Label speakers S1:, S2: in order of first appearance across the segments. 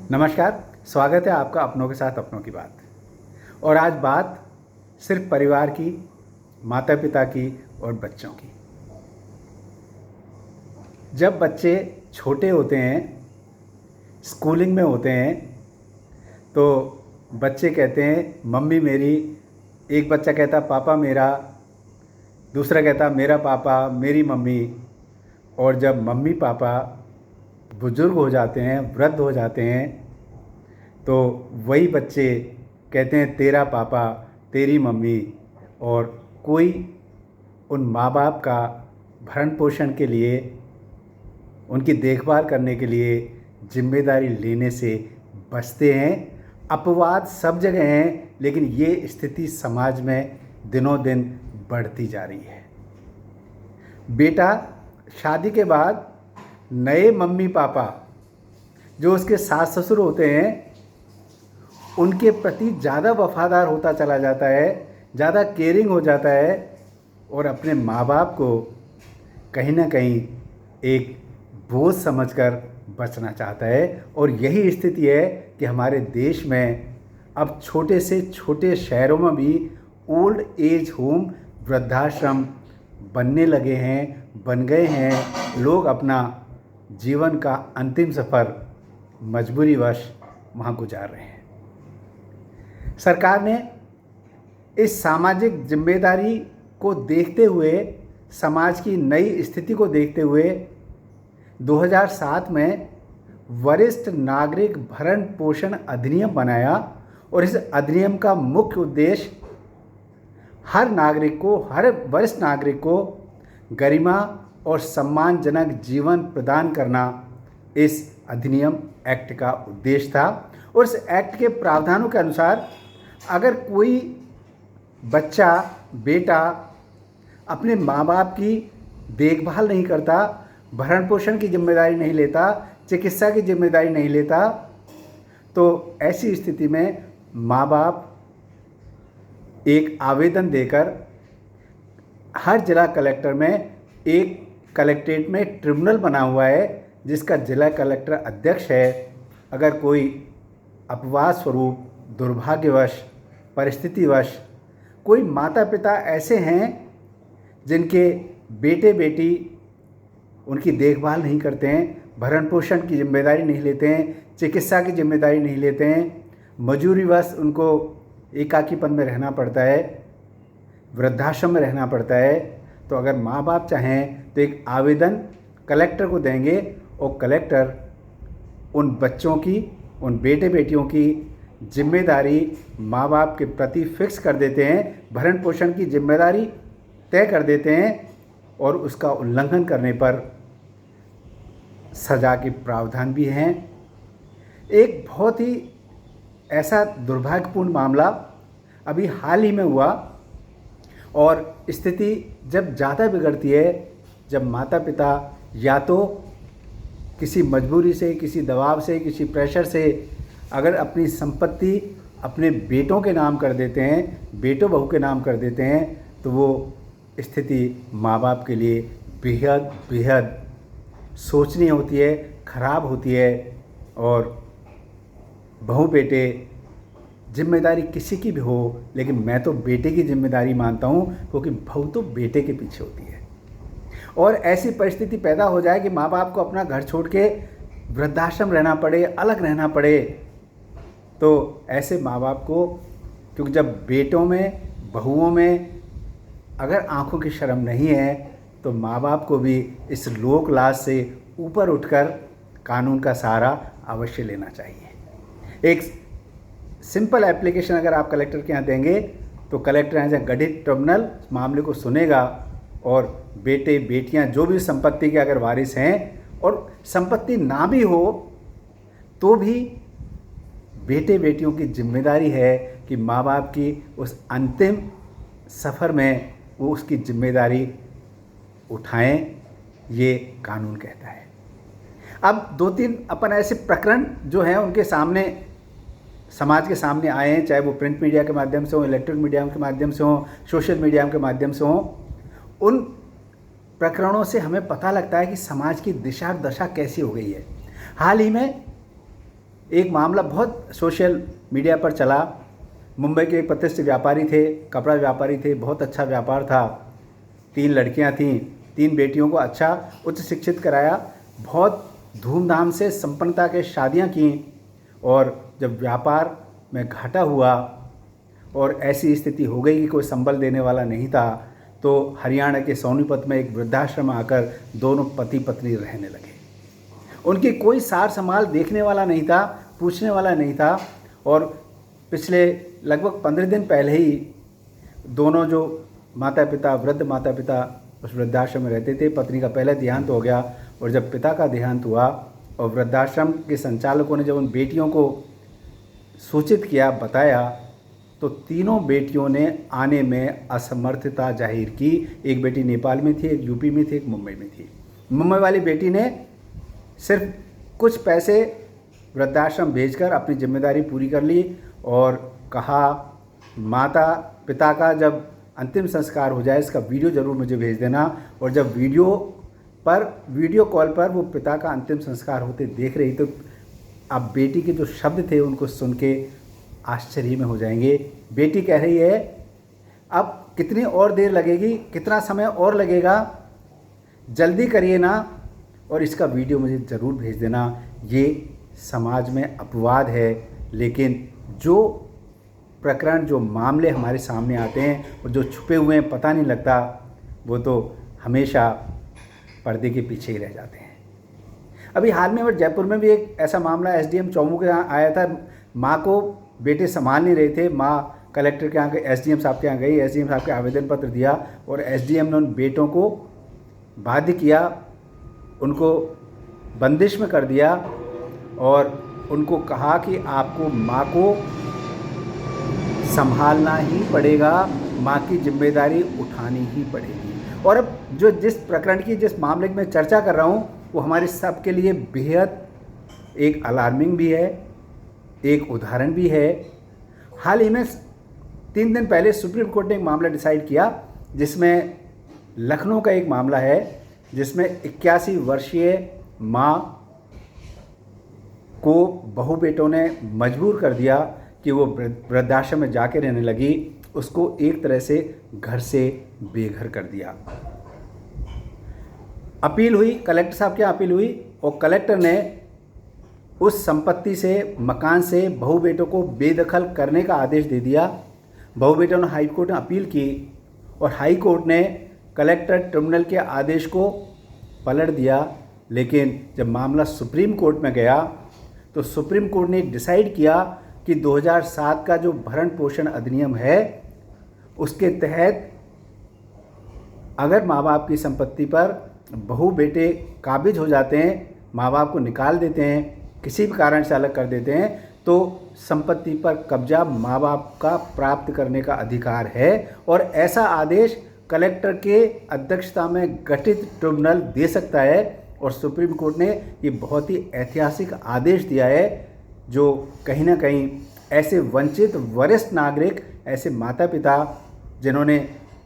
S1: नमस्कार, स्वागत है आपका अपनों के साथ अपनों की बात। और आज बात सिर्फ परिवार की, माता पिता की और बच्चों की। जब बच्चे छोटे होते हैं, स्कूलिंग में होते हैं, तो बच्चे कहते हैं मम्मी मेरी, एक बच्चा कहता पापा मेरा, दूसरा कहता मेरा पापा मेरी मम्मी। और जब मम्मी पापा बुज़ुर्ग हो जाते हैं, वृद्ध हो जाते हैं, तो वही बच्चे कहते हैं तेरा पापा तेरी मम्मी। और कोई उन माँ बाप का भरण पोषण के लिए, उनकी देखभाल करने के लिए जिम्मेदारी लेने से बचते हैं। अपवाद सब जगह हैं, लेकिन ये स्थिति समाज में दिनों दिन बढ़ती जा रही है। बेटा शादी के बाद नए मम्मी पापा जो उसके सास ससुर होते हैं, उनके प्रति ज़्यादा वफादार होता चला जाता है, ज़्यादा केयरिंग हो जाता है और अपने माँ बाप को कहीं ना कहीं एक बोझ समझकर बचना चाहता है। और यही स्थिति है कि हमारे देश में अब छोटे से छोटे शहरों में भी ओल्ड एज होम, वृद्धाश्रम बनने लगे हैं, बन गए हैं। लोग अपना जीवन का अंतिम सफ़र मजबूरीवश वहाँ गुजार रहे हैं। सरकार ने इस सामाजिक जिम्मेदारी को देखते हुए, समाज की नई स्थिति को देखते हुए 2007 में वरिष्ठ नागरिक भरण पोषण अधिनियम बनाया। और इस अधिनियम का मुख्य उद्देश्य हर नागरिक को, हर वरिष्ठ नागरिक को गरिमा और सम्मानजनक जीवन प्रदान करना इस अधिनियम एक्ट का उद्देश्य था। और इस एक्ट के प्रावधानों के अनुसार अगर कोई बच्चा, बेटा अपने माँ बाप की देखभाल नहीं करता, भरण पोषण की जिम्मेदारी नहीं लेता, चिकित्सा की जिम्मेदारी नहीं लेता, तो ऐसी स्थिति में माँ बाप एक आवेदन देकर हर जिला कलेक्टर में, एक कलेक्ट्रेट में ट्रिब्यूनल बना हुआ है जिसका जिला कलेक्टर अध्यक्ष है। अगर कोई अपवाद स्वरूप, दुर्भाग्यवश, परिस्थितिवश कोई माता पिता ऐसे हैं जिनके बेटे बेटी उनकी देखभाल नहीं करते हैं, भरण पोषण की जिम्मेदारी नहीं लेते हैं, चिकित्सा की जिम्मेदारी नहीं लेते हैं, मजूरीवश उनको एकाकीपन में रहना पड़ता है, वृद्धाश्रम में रहना पड़ता है, तो अगर माँ बाप चाहें तो एक आवेदन कलेक्टर को देंगे और कलेक्टर उन बच्चों की, उन बेटे बेटियों की जिम्मेदारी माँ बाप के प्रति फिक्स कर देते हैं, भरण पोषण की जिम्मेदारी तय कर देते हैं और उसका उल्लंघन करने पर सज़ा के प्रावधान भी हैं। एक बहुत ही ऐसा दुर्भाग्यपूर्ण मामला अभी हाल ही में हुआ। और स्थिति जब ज़्यादा बिगड़ती है, जब माता पिता या तो किसी मजबूरी से, किसी दबाव से, किसी प्रेशर से अगर अपनी संपत्ति अपने बेटों के नाम कर देते हैं, बेटों बहू के नाम कर देते हैं, तो वो स्थिति माँ बाप के लिए बेहद बेहद सोचनीय होती है, ख़राब होती है। और बहू बेटे जिम्मेदारी किसी की भी हो, लेकिन मैं तो बेटे की जिम्मेदारी मानता हूँ, क्योंकि बहू तो बेटे के पीछे होती है। और ऐसी परिस्थिति पैदा हो जाए कि माँ बाप को अपना घर छोड़ के वृद्धाश्रम रहना पड़े, अलग रहना पड़े, तो ऐसे माँ बाप को, क्योंकि जब बेटों में, बहुओं में अगर आंखों की शर्म नहीं है, तो माँ बाप को भी इस लोक लाज से ऊपर उठकर कानून का सहारा अवश्य लेना चाहिए। एक सिंपल एप्लीकेशन अगर आप कलेक्टर के यहाँ देंगे तो कलेक्टर यहाँ से गठित ट्रिब्यूनल मामले को सुनेगा और बेटे बेटियाँ जो भी संपत्ति के अगर वारिस हैं, और संपत्ति ना भी हो तो भी बेटे बेटियों की जिम्मेदारी है कि माँ बाप की उस अंतिम सफ़र में वो उसकी जिम्मेदारी उठाएं, ये कानून कहता है। अब 2-3 अपन ऐसे प्रकरण जो हैं उनके सामने, समाज के सामने आए हैं, चाहे वो प्रिंट मीडिया के माध्यम से हो, इलेक्ट्रॉनिक मीडिया के माध्यम से हो, सोशल मीडिया के माध्यम से हो। उन प्रकरणों से हमें पता लगता है कि समाज की दिशा दशा कैसी हो गई है। हाल ही में एक मामला बहुत सोशल मीडिया पर चला। मुंबई के एक प्रतिष्ठित व्यापारी थे, कपड़ा व्यापारी थे, बहुत अच्छा व्यापार था, 3 लड़कियां थीं, 3 बेटियों को अच्छा उच्च शिक्षित कराया, बहुत धूमधाम से संपन्नता के शादियां की, और जब व्यापार में घाटा हुआ और ऐसी स्थिति हो गई कि कोई संबल देने वाला नहीं था, तो हरियाणा के सोनीपत में एक वृद्धाश्रम आकर दोनों पति पत्नी रहने लगे। उनकी कोई सार संभाल देखने वाला नहीं था, पूछने वाला नहीं था, और पिछले लगभग 15 दिन पहले ही दोनों जो माता पिता, वृद्ध माता पिता उस वृद्धाश्रम में रहते थे, पत्नी का पहले देहांत हो गया, और जब पिता का देहांत हुआ और वृद्धाश्रम के संचालकों ने जब उन बेटियों को सूचित किया, बताया, तो तीनों बेटियों ने आने में असमर्थता जाहिर की। एक बेटी नेपाल में थी, एक यूपी में थी, एक मुंबई में थी। मुंबई वाली बेटी ने सिर्फ कुछ पैसे वृद्धाश्रम भेजकर अपनी जिम्मेदारी पूरी कर ली और कहा, माता पिता का जब अंतिम संस्कार हो जाए इसका वीडियो ज़रूर मुझे भेज देना। और जब वीडियो कॉल पर वो पिता का अंतिम संस्कार होते देख रही, तो अब बेटी के जो शब्द थे उनको सुन के आश्चर्य में हो जाएंगे। बेटी कह रही है, अब कितनी और देर लगेगी, कितना समय और लगेगा, जल्दी करिए ना, और इसका वीडियो मुझे ज़रूर भेज देना। ये समाज में अपवाद है, लेकिन जो प्रकरण, जो मामले हमारे सामने आते हैं और जो छुपे हुए हैं, पता नहीं लगता, वो तो हमेशा पर्दे के पीछे ही रह जाते हैं। अभी हाल में जयपुर में भी एक ऐसा मामला एसडीएम चौमू के यहाँ आया था। माँ को बेटे संभाल नहीं रहे थे, माँ कलेक्टर के यहाँ गई, एसडीएम साहब के यहाँ गई, एसडीएम साहब के आवेदन पत्र दिया और एसडीएम ने उन बेटों को बाध्य किया, उनको बंदिश में कर दिया और उनको कहा कि आपको माँ को संभालना ही पड़ेगा, माँ की जिम्मेदारी उठानी ही पड़ेगी। और अब जिस मामले की मैं चर्चा कर रहा हूँ, वो हमारे सब के लिए बेहद एक अलार्मिंग भी है, एक उदाहरण भी है। हाल ही में 3 दिन पहले सुप्रीम कोर्ट ने एक मामला डिसाइड किया, जिसमें लखनऊ का एक मामला है, जिसमें 81 वर्षीय माँ को बहू बेटों ने मजबूर कर दिया कि वो वृद्धाश्रम में जाके रहने लगी, उसको एक तरह से घर से बेघर कर दिया। अपील हुई, कलेक्टर साहब के यहाँ अपील हुई और कलेक्टर ने उस संपत्ति से, मकान से बहू बेटों को बेदखल करने का आदेश दे दिया। बहू बेटों ने हाई कोर्ट में अपील की और हाई कोर्ट ने कलेक्टर ट्रिब्यूनल के आदेश को पलट दिया। लेकिन जब मामला सुप्रीम कोर्ट में गया तो सुप्रीम कोर्ट ने डिसाइड किया कि 2007 का जो भरण पोषण अधिनियम है, उसके तहत अगर माँ बाप की संपत्ति पर बहू बेटे काबिज हो जाते हैं, माँ बाप को निकाल देते हैं, किसी भी कारण से अलग कर देते हैं, तो संपत्ति पर कब्जा माँ बाप का प्राप्त करने का अधिकार है। और ऐसा आदेश कलेक्टर के अध्यक्षता में गठित ट्रिब्यूनल दे सकता है। और सुप्रीम कोर्ट ने ये बहुत ही ऐतिहासिक आदेश दिया है, जो कहीं ना कहीं ऐसे वंचित वरिष्ठ नागरिक, ऐसे माता पिता जिन्होंने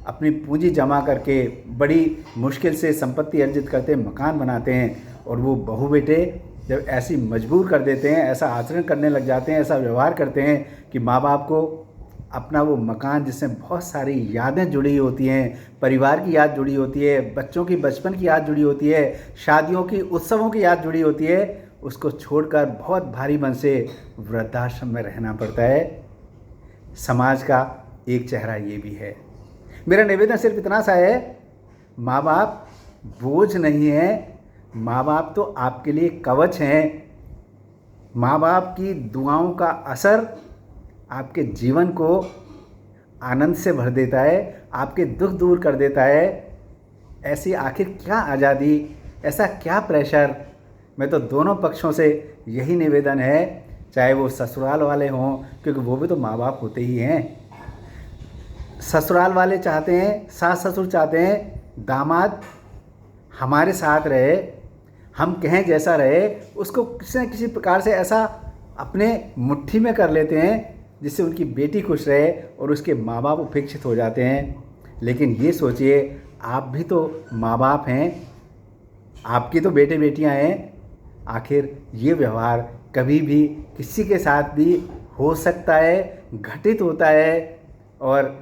S1: अपनी पूंजी जमा करके बड़ी मुश्किल से संपत्ति अर्जित करते हैं, मकान बनाते हैं, और वो बहू बेटे जब ऐसी मजबूर कर देते हैं, ऐसा आचरण करने लग जाते हैं, ऐसा व्यवहार करते हैं कि माँ बाप को अपना वो मकान जिसमें बहुत सारी यादें जुड़ी होती हैं, परिवार की याद जुड़ी होती है, बच्चों की बचपन की याद जुड़ी होती है, शादियों की, उत्सवों की याद जुड़ी होती है, उसको छोड़कर बहुत भारी मन से वृद्धाश्रम में रहना पड़ता है। समाज का एक चेहरा ये भी है। मेरा निवेदन सिर्फ इतना सा है, माँ बाप बोझ नहीं है, माँ बाप तो आपके लिए कवच हैं। माँ बाप की दुआओं का असर आपके जीवन को आनंद से भर देता है, आपके दुख दूर कर देता है। ऐसी आखिर क्या आज़ादी, ऐसा क्या प्रेशर। मैं तो दोनों पक्षों से यही निवेदन है, चाहे वो ससुराल वाले हों, क्योंकि वो भी तो माँ बाप होते ही हैं। ससुराल वाले चाहते हैं, सास ससुर चाहते हैं दामाद हमारे साथ रहे, हम कहें जैसा रहे, उसको किसी न किसी प्रकार से ऐसा अपने मुट्ठी में कर लेते हैं जिससे उनकी बेटी खुश रहे और उसके माँ बाप उपेक्षित हो जाते हैं। लेकिन ये सोचिए, आप भी तो माँ बाप हैं, आपकी तो बेटे बेटियां हैं। आखिर ये व्यवहार कभी भी किसी के साथ भी हो सकता है, घटित होता है। और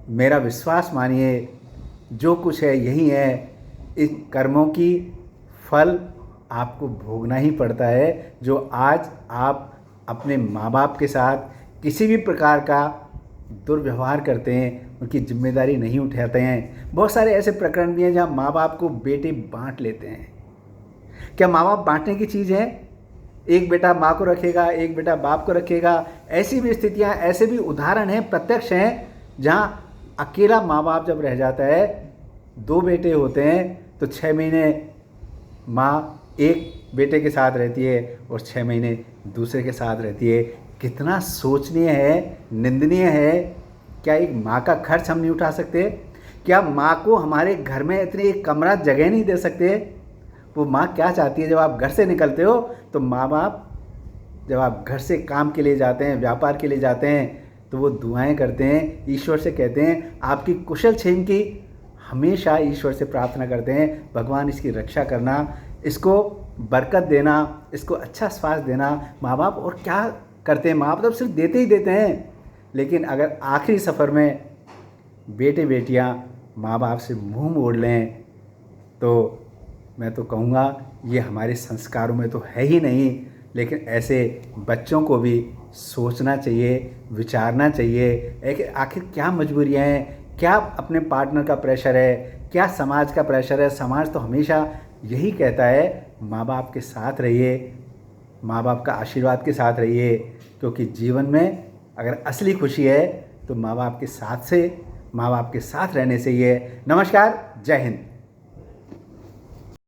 S1: मेरा विश्वास मानिए, जो कुछ है यही है। इस कर्मों की फल आपको भोगना ही पड़ता है, जो आज आप अपने माँ बाप के साथ किसी भी प्रकार का दुर्व्यवहार करते हैं, उनकी जिम्मेदारी नहीं उठाते हैं। बहुत सारे ऐसे प्रकरण भी हैं जहाँ माँ बाप को बेटे बांट लेते हैं। क्या माँ बाप बांटने की चीज़ है? एक बेटा माँ को रखेगा, एक बेटा बाप को रखेगा। ऐसी भी स्थितियाँ, ऐसे भी उदाहरण हैं, प्रत्यक्ष हैं, जहाँ अकेला माँ बाप जब रह जाता है, 2 बेटे होते हैं तो 6 महीने माँ एक बेटे के साथ रहती है और 6 महीने दूसरे के साथ रहती है। कितना शोचनीय है, निंदनीय है। क्या एक माँ का खर्च हम नहीं उठा सकते? क्या माँ को हमारे घर में इतनी एक कमरा जगह नहीं दे सकते? वो माँ क्या चाहती है, जब आप घर से निकलते हो तो माँ बाप, जब आप घर से काम के लिए जाते हैं, व्यापार के लिए जाते हैं, तो वो दुआएं करते हैं, ईश्वर से कहते हैं आपकी कुशल क्षेम की हमेशा ईश्वर से प्रार्थना करते हैं, भगवान इसकी रक्षा करना, इसको बरकत देना, इसको अच्छा स्वास्थ्य देना। माँ बाप और क्या करते हैं? माँ बाप तो सिर्फ देते ही देते हैं। लेकिन अगर आखिरी सफ़र में बेटे बेटियाँ माँ बाप से मुंह मोड़ लें तो मैं तो कहूँगा ये हमारे संस्कारों में तो है ही नहीं। लेकिन ऐसे बच्चों को भी सोचना चाहिए, विचारना चाहिए। आखिर क्या मजबूरियाँ हैं, क्या अपने पार्टनर का प्रेशर है, क्या समाज का प्रेशर है? समाज तो हमेशा यही कहता है माँ बाप के साथ रहिए, माँ बाप का आशीर्वाद के साथ रहिए, क्योंकि जीवन में अगर असली खुशी है तो माँ बाप के साथ रहने से ही है। नमस्कार, जय हिंद।